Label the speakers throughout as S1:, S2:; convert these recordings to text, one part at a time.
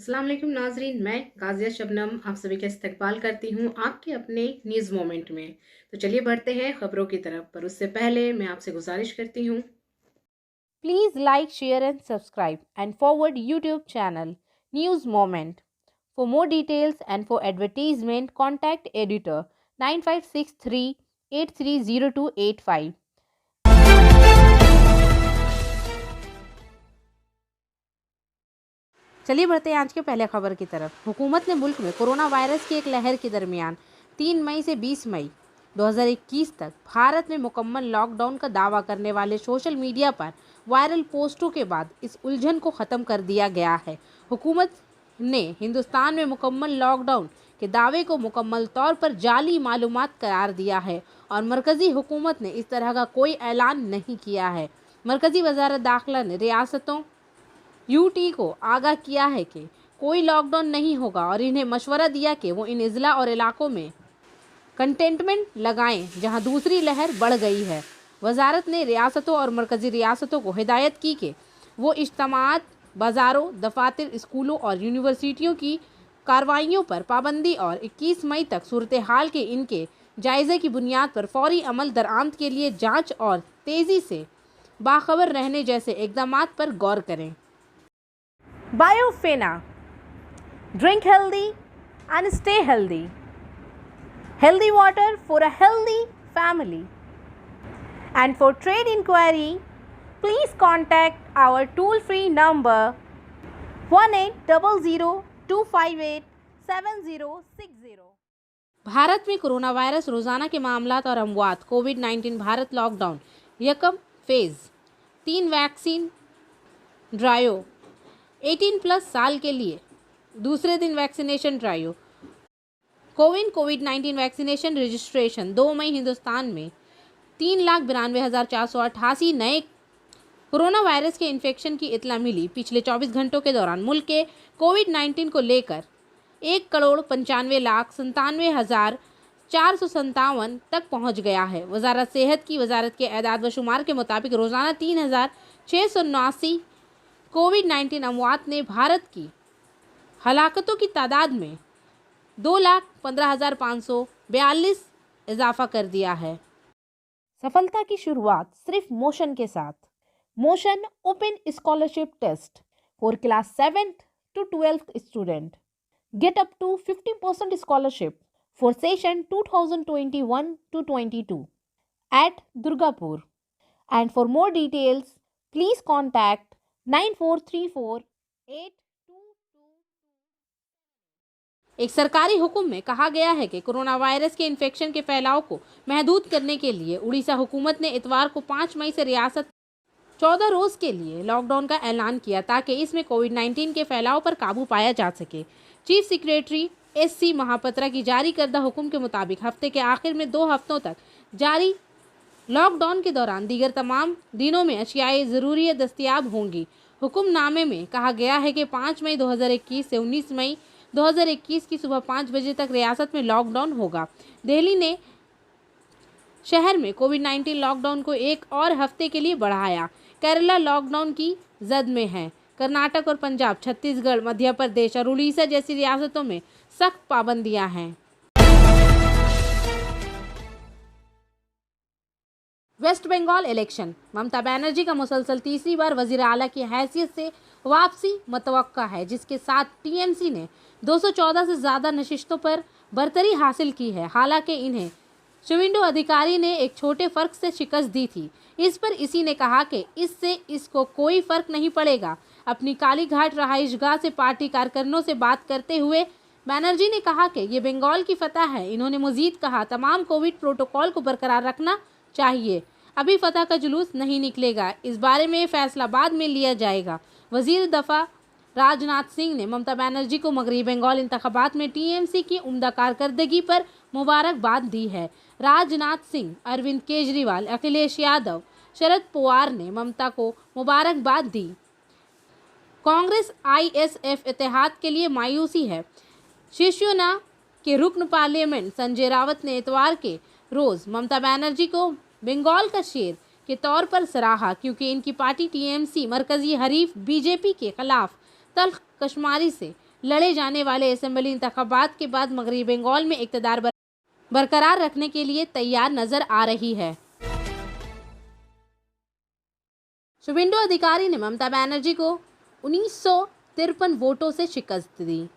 S1: अस्सलाम वालेकुम नाजरीन, मैं गाजिया शबनम आप सभी का इस्तकबाल करती हूँ आपके अपने न्यूज़ मोमेंट में। तो चलिए बढ़ते हैं खबरों की तरफ, पर उससे पहले मैं आपसे गुजारिश करती हूँ
S2: Please like, share and subscribe and forward YouTube channel News Moment. For more details and for advertisement contact editor 9563 830285. चलिए बढ़ते हैं आज के पहले खबर की तरफ। हुकूमत ने मुल्क में कोरोना वायरस की एक लहर के दरमियान 3 मई से 20 मई 2021 तक भारत में मुकम्मल लॉकडाउन का दावा करने वाले सोशल मीडिया पर वायरल पोस्टों के बाद इस उलझन को ख़त्म कर दिया गया है। हुकूमत ने हिंदुस्तान में मुकम्मल लॉकडाउन के दावे को मुकम्मल तौर पर जाली मालूमात करार दिया है और मरकज़ी हुकूमत ने इस तरह का कोई ऐलान नहीं किया है। मरकज़ी वज़ारत दाखिला ने रियासतों यूटी को आगाह किया है कि कोई लॉकडाउन नहीं होगा और इन्हें मशवरा दिया कि वो इन अज़ला और इलाकों में कंटेनमेंट लगाएं जहां दूसरी लहर बढ़ गई है। वजारत ने रियासतों और मरकज़ी रियासतों को हिदायत की कि वो इज्तिमात, बाज़ारों, दफातर, स्कूलों और यूनिवर्सिटियों की कार्रवाइयों पर पाबंदी और 21 मई तक सूरत हाल के इनके जायज़े की बुनियाद पर फौरी अमल दरामद के लिए जांच और तेज़ी से बाखबर रहने जैसे इक़दामात पर गौर करें। Biofina. Drink healthy and stay healthy. Healthy water for a healthy family. And for trade inquiry, please contact our toll-free number 1800-258-7060. Bharat में कोरोना वायरस रोज़ाना के मामलात और अमवात। कोविड-19 भारत लॉकडाउन यकम फेज़ 3 वैक्सीन ड्राइव 18+ साल के लिए दूसरे दिन वैक्सीनेशन ड्राइव। कोविड-19 वैक्सीनेशन रजिस्ट्रेशन 2 मई हिंदुस्तान में 3,92,488 नए कोरोना वायरस के इन्फेक्शन की इतला मिली। पिछले 24 घंटों के दौरान मुल्क के कोविड-19 को लेकर 1,95,97,457 तक पहुंच गया है। वजारत सेहत की वजारत के एदाद व शुमार के मुताबिक रोज़ाना 3,679 कोविड-19 अमवात ने भारत की हलाकतों की तादाद में 2,15,542 इजाफा कर दिया है। सफलता की शुरुआत सिर्फ मोशन के साथ। Motion open scholarship test for class 7th to 12th student get up to 50% scholarship for session 2021-22 at Durgapur. And for more details please contact 94348222। एक सरकारी हुक्म में कहा गया है कि कोरोना वायरस के इन्फेक्शन के फैलाव को महदूद करने के लिए उड़ीसा हुकूमत ने इतवार को 5 मई से रियासत 14 रोज़ के लिए लॉकडाउन का ऐलान किया ताकि इसमें कोविड-19 के फैलाव पर काबू पाया जा सके। चीफ सेक्रेटरी SC महापात्रा की जारी करदा हुक्म के मुताबिक हफ्ते के आखिर में 2 हफ्तों तक जारी लॉकडाउन के दौरान दीगर तमाम दिनों में अशियाए ज़रूरी दस्तियाब होंगी। हुक्मनामे में कहा गया है कि 5 मई 2021 से 19 मई 2021 की सुबह 5 बजे तक रियासत में लॉकडाउन होगा। दिल्ली ने शहर में कोविड-19 लॉकडाउन को एक और हफ्ते के लिए बढ़ाया। केरला लॉकडाउन की जद में है। कर्नाटक और पंजाब, छत्तीसगढ़, मध्य प्रदेश और उड़ीसा जैसी रियासतों में सख्त पाबंदियां हैं। वेस्ट बंगाल इलेक्शन। ममता बनर्जी का मुसलसल तीसरी बार वजीर आला की हैसियत से वापसी मुतवक्का है, जिसके साथ TMC ने 214 से ज़्यादा नशिस्तों पर बरतरी हासिल की है। हालांकि इन्हें शुविंडो अधिकारी ने एक छोटे फ़र्क से शिकस्त दी थी। इस पर इसी ने कहा कि इससे इसको कोई फ़र्क नहीं पड़ेगा। अपनी कालीघाट रहाइशगाह से पार्टी कारकुनों से बात करते हुए बनर्जी ने कहा कि ये बंगाल की फतह है। इन्होंने मजीद कहा तमाम कोविड प्रोटोकॉल को बरकरार रखना चाहिए। अभी फतह का जुलूस नहीं निकलेगा, इस बारे में फैसला बाद में लिया जाएगा। वजीर दफा राजनाथ सिंह ने ममता बनर्जी को मगरबी बंगाल इंतखाबात में TMC की उम्दा कारकर्दगी पर मुबारकबाद दी है। राजनाथ सिंह, अरविंद केजरीवाल, अखिलेश यादव, शरद पवार ने ममता को मुबारकबाद दी। कांग्रेस ISF इत्तेहाद के लिए मायूसी है। शिवसेना के रुकन पार्लियामेंट संजय रावत ने इतवार के रोज़ ममता बनर्जी को बंगाल का शेर के तौर पर सराहा, क्योंकि इनकी पार्टी TMC मरकजी हरीफ BJP के खिलाफ तल्ख कशमारी से लड़े जाने वाले असेंबली इंतखाबात के बाद मगरबी बंगाल में इक़्तिदार बरकरार रखने के लिए तैयार नजर आ रही है। शुभेंदु अधिकारी ने ममता बनर्जी को 1953 वोटों से शिकस्त दी।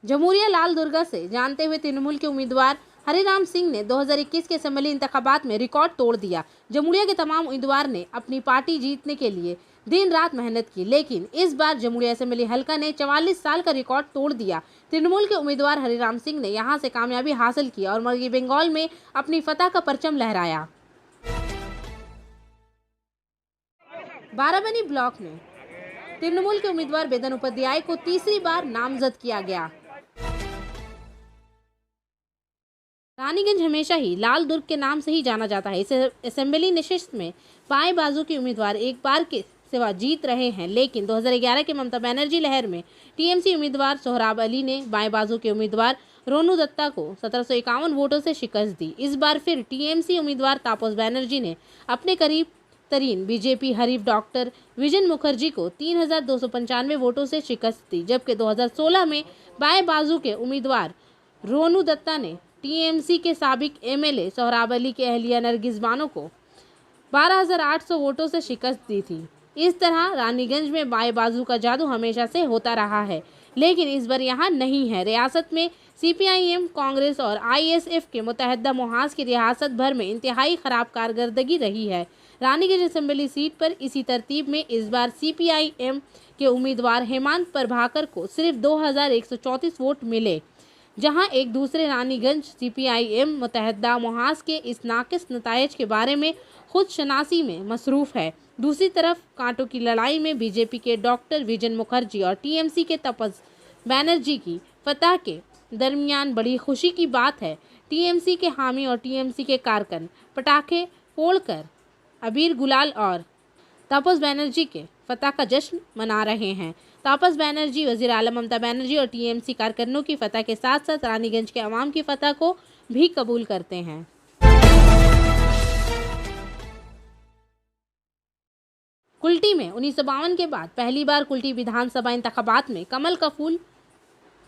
S2: जमुरिया लाल दुर्गा से जानते हुए तृणमूल के उम्मीदवार हरिराम सिंह ने 2021 के असेंबली इंतखाबात में रिकॉर्ड तोड़ दिया। जमुरिया के तमाम उम्मीदवार ने अपनी पार्टी जीतने के लिए दिन रात मेहनत की, लेकिन इस बार जमुरिया असेंबली हल्का ने 44 साल का रिकॉर्ड तोड़ दिया। तृणमूल के उम्मीदवार हरिराम सिंह ने यहां से कामयाबी हासिल की और मगरबी बंगाल में अपनी फतह का परचम लहराया। बाराबनी ब्लॉक में तृणमूल के उम्मीदवार बेदन उपाध्याय को तीसरी बार नामजद किया गया। रानीगंज हमेशा ही लाल दुर्ग के नाम से ही जाना जाता है। इस असेंबली नशिस्त में बाएं बाजू के उम्मीदवार एक बार के सिवा जीत रहे हैं, लेकिन 2011 के ममता बनर्जी लहर में टीएमसी उम्मीदवार सोहराब अली ने बाएं बाजू के उम्मीदवार रोनू दत्ता को 1751 वोटों से शिकस्त दी। इस बार फिर टीएमसी उम्मीदवार तापस बनर्जी ने अपने करीब तरीन बीजेपी हरीफ डॉक्टर विजन मुखर्जी को 3295 वोटों से शिकस्त दी, जबकि 2016 में बाएं बाजू के उम्मीदवार रोनू दत्ता ने टीएमसी के साबिक एमएलए सोहराब अली के अहलिया नरगिस बानो को 12800 वोटों से शिकस्त दी थी। इस तरह रानीगंज में बाएं बाजू का जादू हमेशा से होता रहा है, लेकिन इस बार यहाँ नहीं है। रियासत में सीपीआईएम, कांग्रेस और आईएसएफ के मुत्तहदा मुहाज की रियासत भर में इंतहाई खराब कारकर्दगी रही है। रानीगंज असेंबली सीट पर इसी तरतीब में इस बार सीपीआईएम के उम्मीदवार हेमंत प्रभाकर को सिर्फ 2134 वोट मिले, जहां एक दूसरे रानीगंज सीपीआईएम मुत्तहदा मुहाज के इस नाकिस नतायज के बारे में खुद शनासी में मसरूफ़ है। दूसरी तरफ कांटों की लड़ाई में बीजेपी के डॉक्टर विजन मुखर्जी और टीएमसी के तापस बनर्जी की फतह के दरमियान बड़ी खुशी की बात है। टीएमसी के हामी और टीएमसी के कारकुन पटाखे फोड़कर अबीर गुलाल और तापस बनर्जी के फतह का जश्न मना रहे हैं। तापस बनर्जी, वज़ीर आला ममता बनर्जी और टीएमसी कारकुनों की फतह के साथ साथ रानीगंज के अवाम की फतह को भी कबूल करते हैं। कुल्टी में 1952 के बाद पहली बार कुल्टी विधानसभा इंतखाबात में कमल का फूल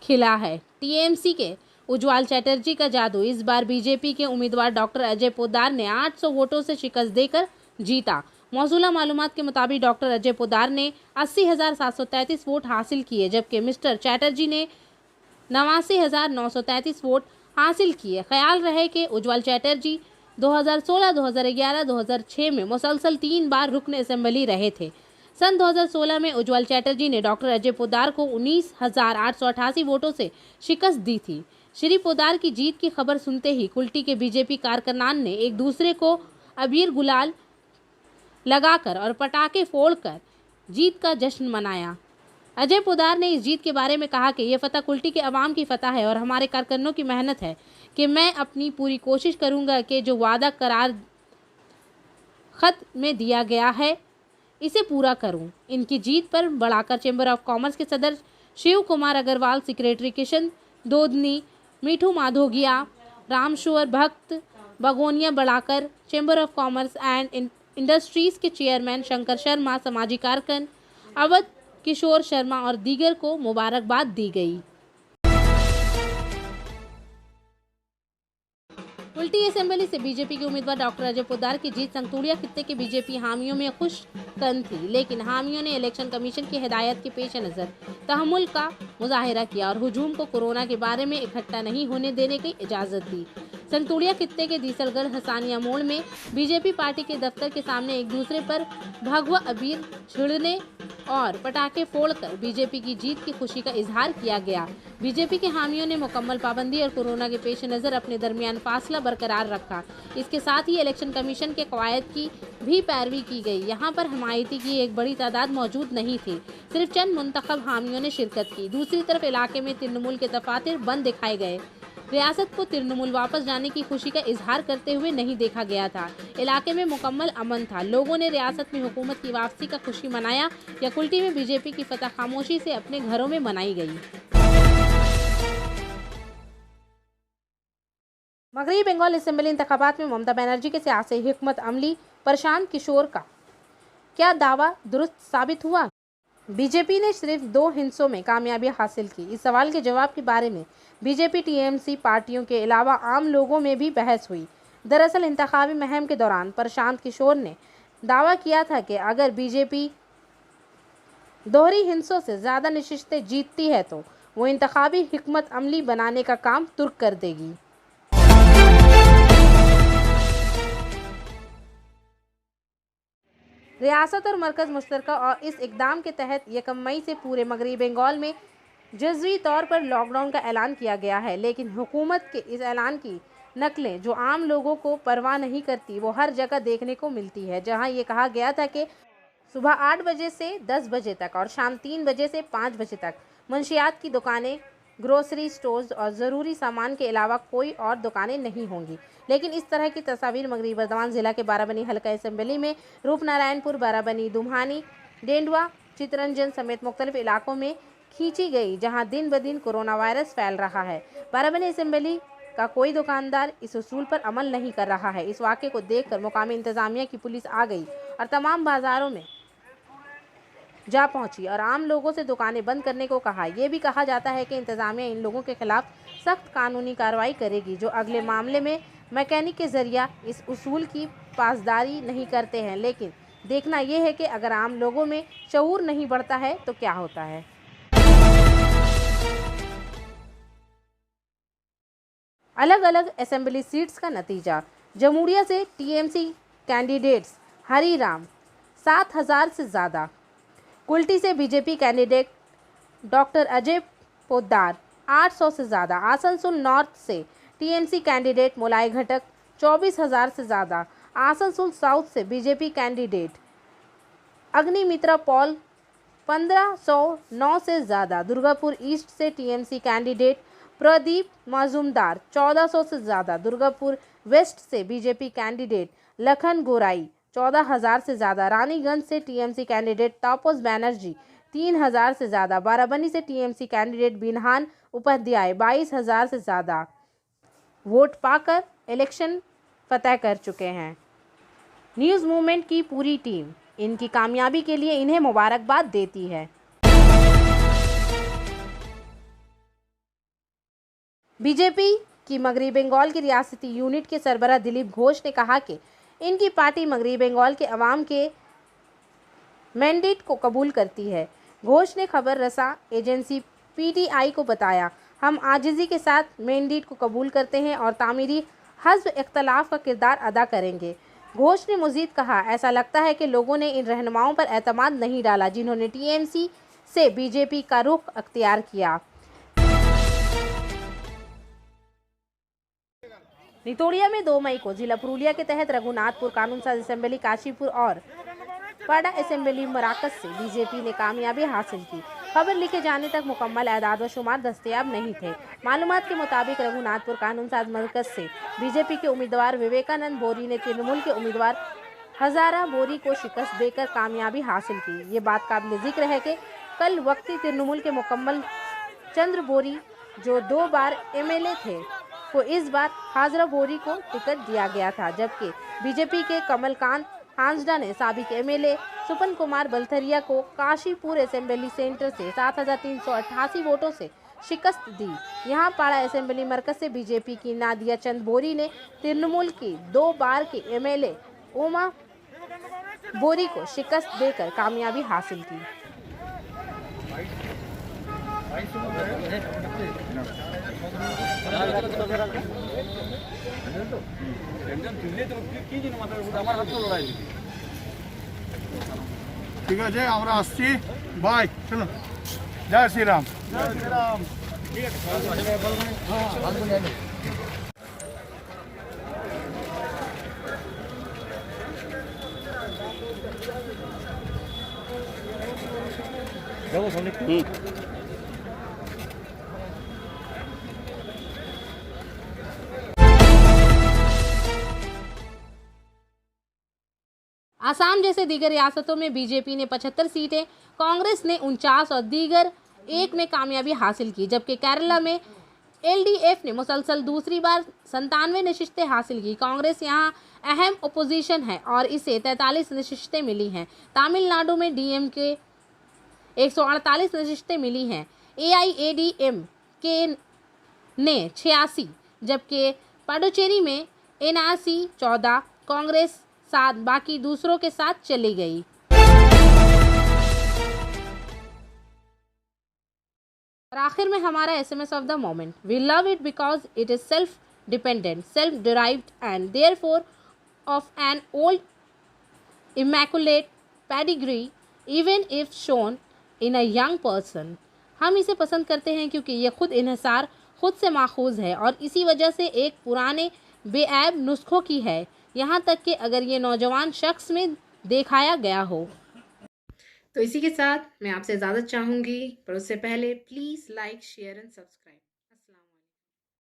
S2: खिला है। टीएमसी के उज्ज्वल चैटर्जी का जादू इस बार बीजेपी के उम्मीदवार डॉक्टर अजय पोद्दार ने 800 वोटों से शिकस्त देकर जीता। मौजूदा मालूमात के मुताबिक डॉक्टर अजय पोद्दार ने 80,733 वोट हासिल किए, जबकि मिस्टर चैटर्जी ने 89,933 वोट हासिल किए। ख्याल रहे कि उज्ज्वल चैटर्जी 2016, 2011, 2006 में मुसलसल 3 बार रुकन असेंबली रहे थे। सन 2016 में उज्ज्वल चैटर्जी ने डॉक्टर अजय पोद्दार को 19,888 वोटों से शिकस्त दी थी। श्री पोद्दार की जीत की खबर सुनते ही कुल्टी के बीजेपी कारकुनान ने एक दूसरे को अबीर गुलाल लगाकर और पटाखे फोड़कर जीत का जश्न मनाया। अजय पोद्दार ने इस जीत के बारे में कहा कि यह फतह कुल्टी के अवाम की फतह है और हमारे कारकुनों की मेहनत है कि मैं अपनी पूरी कोशिश करूंगा कि जो वादा करार खत में दिया गया है इसे पूरा करूं। इनकी जीत पर बढ़ाकर चैम्बर ऑफ कॉमर्स के सदर शिव कुमार अग्रवाल, सेक्रेटरी किशन दोदनी, मीठू माधोगिया, रामशोर भक्त, बगोनिया बढ़ाकर chamber of commerce and industries के चेयरमैन शंकर शर्मा, समाजी कारकुन अवध किशोर शर्मा और दीगर को मुबारकबाद दी गई। कुल्टी असेंबली से बीजेपी के उम्मीदवार डॉक्टर अजय पोद्दार की जीत संगतुड़िया खित्ते के बीजेपी हामियों में खुश कन थी, लेकिन हामियों ने इलेक्शन कमीशन की हिदायत के पेश नज़र तहम्मुल का मुजाहिरा किया और हुजूम को कोरोना के बारे में इकट्ठा नहीं होने देने की इजाज़त दी। संगतुड़िया खित्ते के दीसलगढ़ हसानिया मोड़ में बीजेपी पार्टी के दफ्तर के सामने एक दूसरे पर भगवा अबीर छिड़ने और पटाखे फोड़कर बीजेपी की जीत की खुशी का इजहार किया गया। बीजेपी के हामियों ने मुकम्मल पाबंदी और कोरोना के पेश नज़र अपने दरमियान फासला बरकरार रखा। इसके साथ ही इलेक्शन कमीशन के कवायद की भी पैरवी की गई। यहाँ पर हमायती की एक बड़ी तादाद मौजूद नहीं थी, सिर्फ चंद मुंतखब हामियों ने शिरकत की। दूसरी तरफ इलाके में तृणमूल के दफातर बंद दिखाए गए। रियासत को तृणमूल वापस जाने की खुशी का इजहार करते हुए नहीं देखा गया था। इलाके में मुकम्मल अमन था। लोगों ने रियासत में हुकूमत की वापसी का खुशी मनाया या कुल्टी में बीजेपी की फतह खामोशी से अपने घरों में मनाई गई। मगरबी बंगाल असेंबली इंतखाबात में ममता बनर्जी के सियासी हिकमत अमली प्रशांत किशोर का क्या दावा दुरुस्त साबित हुआ? बीजेपी ने सिर्फ 2 हिस्सों में कामयाबी हासिल की। इस सवाल के जवाब के बारे में बीजेपी टीएमसी पार्टियों के अलावा आम लोगों में भी बहस हुई। दरअसल इंतखाबी मुहिम के दौरान प्रशांत किशोर ने दावा किया था कि अगर बीजेपी दोहरी हिस्सों से ज़्यादा नशिस्तें जीतती है तो वो इंतखाबी हिकमत अमली बनाने का काम तुर्क कर देगी। रियासत और मरकज़ मुश्तरका और इस इक़दाम के तहत 1 मई से पूरे मगरबी बंगाल में जज़वी तौर पर लॉकडाउन का ऐलान किया गया है, लेकिन हुकूमत के इस ऐलान की नकलें जो आम लोगों को परवाह नहीं करती वो हर जगह देखने को मिलती है, जहां ये कहा गया था कि सुबह 8 बजे से 10 बजे तक और शाम 3 बजे से 5 बजे तक मंशियात की दुकानें, ग्रोसरी स्टोर्स और ज़रूरी सामान के अलावा कोई और दुकानें नहीं होंगी। लेकिन इस तरह की तस्वीर मगरबी बर्दवान ज़िला के बाराबनी हल्का असम्बली में रूपनारायणपुर, बाराबनी, दुम्हानी, डेंडवा, चितरंजन समेत मुख्तलिफ इलाकों में खींची गई, जहां दिन ब दिन कोरोना वायरस फैल रहा है। बाराबनी असम्बली का कोई दुकानदार इस उसूल पर अमल नहीं कर रहा है। इस वाक़े को देखकर मुकामी इंतज़ामिया की पुलिस आ गई और तमाम बाज़ारों में जा पहुंची और आम लोगों से दुकानें बंद करने को कहा। यह भी कहा जाता है कि इंतज़ामिया इन लोगों के खिलाफ सख्त कानूनी कार्रवाई करेगी जो अगले मामले में मैकेनिक के ज़रिया इस उसूल की पासदारी नहीं करते हैं। लेकिन देखना यह है कि अगर आम लोगों में शऊर नहीं बढ़ता है तो क्या होता है। अलग अलग असेंबली सीट्स का नतीजा। जमूरिया से टीएमसी कैंडिडेट्स हरीराम 7,000 से ज़्यादा। कुल्टी से BJP candidate doctor Ajay Poddar 800 से ज़्यादा। आसनसोल नॉर्थ से टीएमसी कैंडिडेट मोलाई घटक 24,000 से ज़्यादा। आसनसोल साउथ से बीजेपी कैंडिडेट अग्निमित्रा पॉल 1509 से ज़्यादा। दुर्गापुर ईस्ट से टीएमसी कैंडिडेट प्रदीप मजूमदार 1400 से ज़्यादा। दुर्गापुर वेस्ट से बीजेपी कैंडिडेट लखन गोराई 14,000 से ज़्यादा। रानीगंज से टीएमसी कैंडिडेट तापस बैनर्जी 3,000 से ज़्यादा। बाराबनी से टीएमसी कैंडिडेट बिनहान उपाध्याय 22,000 से ज़्यादा वोट पाकर इलेक्शन फतह कर चुके हैं। न्यूज़ मूवमेंट की पूरी टीम इनकी कामयाबी के लिए इन्हें मुबारकबाद देती है। बीजेपी की मगरबी बंगाल की रियासती यूनिट के सरबराह दिलीप घोष ने कहा कि इनकी पार्टी मगरबी बंगाल के अवाम के मैंडेट को कबूल करती है। घोष ने खबर रसा एजेंसी पीटीआई को बताया, हम आजिज़ी के साथ मैंडेट को कबूल करते हैं और तामीरी हज़्ब इख्तलाफ का किरदार अदा करेंगे। घोष ने मज़ीद कहा, ऐसा लगता है कि लोगों ने इन रहनुमाओं पर एतमाद नहीं डाला जिन्होंने टीएमसी से बीजेपी का रुख अख्तियार किया। नितोड़िया में 2 मई को जिला पुरुलिया के तहत रघुनाथपुर, कानून साज असेंबली काशीपुर और पाड़ा असेंबली मराकज से बीजेपी ने कामयाबी हासिल की। खबर लिखे जाने तक मुकम्मल एदाद व शुमार दस्तयाब नहीं थे। मालूमात के मुताबिक रघुनाथपुर कानून साज मरकज से बीजेपी के उम्मीदवार विवेकानंद बोरी ने तृणमूल के उम्मीदवार हजारा बोरी को शिकस्त देकर कामयाबी हासिल की। ये बात काबिल जिक्र है कि कल वक्ती तृणमूल के मुकम्मल चंद्र बोरी जो 2 बार एमएलए थे को इस बार हाजरा बोरी को टिकट दिया गया था, जबकि बीजेपी के कमलकांत हांसडा ने साबिक एमएलए सुपन कुमार बलथरिया को काशीपुर असेंबली सेंटर से 7,388 वोटों से शिकस्त दी। यहां पाड़ा असेंबली मरकज से बीजेपी की नादिया चंद बोरी ने तृणमूल की 2 बार के एमएलए उमा बोरी को शिकस्त देकर कामयाबी हासिल की।
S3: ঠিক আছে, আমরা আসছি, বাই, চলো, জয় শ্রীরাম। জয় শ্রীরাম।
S2: आसाम जैसे दीगर रियासतों में बीजेपी ने 75 सीटें, कांग्रेस ने 49 और दीगर 1 में कामयाबी हासिल की, जबकि केरला में एलडीएफ ने मुसलसल दूसरी बार 97 नशिस्तें हासिल की। कांग्रेस यहां अहम ओपोजिशन है और इसे 43 नशिस्तें मिली हैं। तमिलनाडु में डीएमके 148 नशिस्तें मिली हैं। AIADM के ने 86, जबकि पुडुचेरी में NRC 14, कांग्रेस 7, बाकी दूसरों के साथ चली गई। और आखिर में हमारा SMS of the moment, we love it because it is self dependent, self derived and therefore of an old immaculate pedigree even if shown in a young person. हम इसे पसंद करते हैं क्योंकि ये खुद इन्हिसार खुद से माखूज है और इसी वजह से एक पुराने बेऐब नुस्खों की है, यहाँ तक कि अगर ये नौजवान शख्स में दिखाया गया हो।
S1: तो इसी के साथ मैं आपसे इजाज़त चाहूँगी, पर उससे पहले please like, share and subscribe.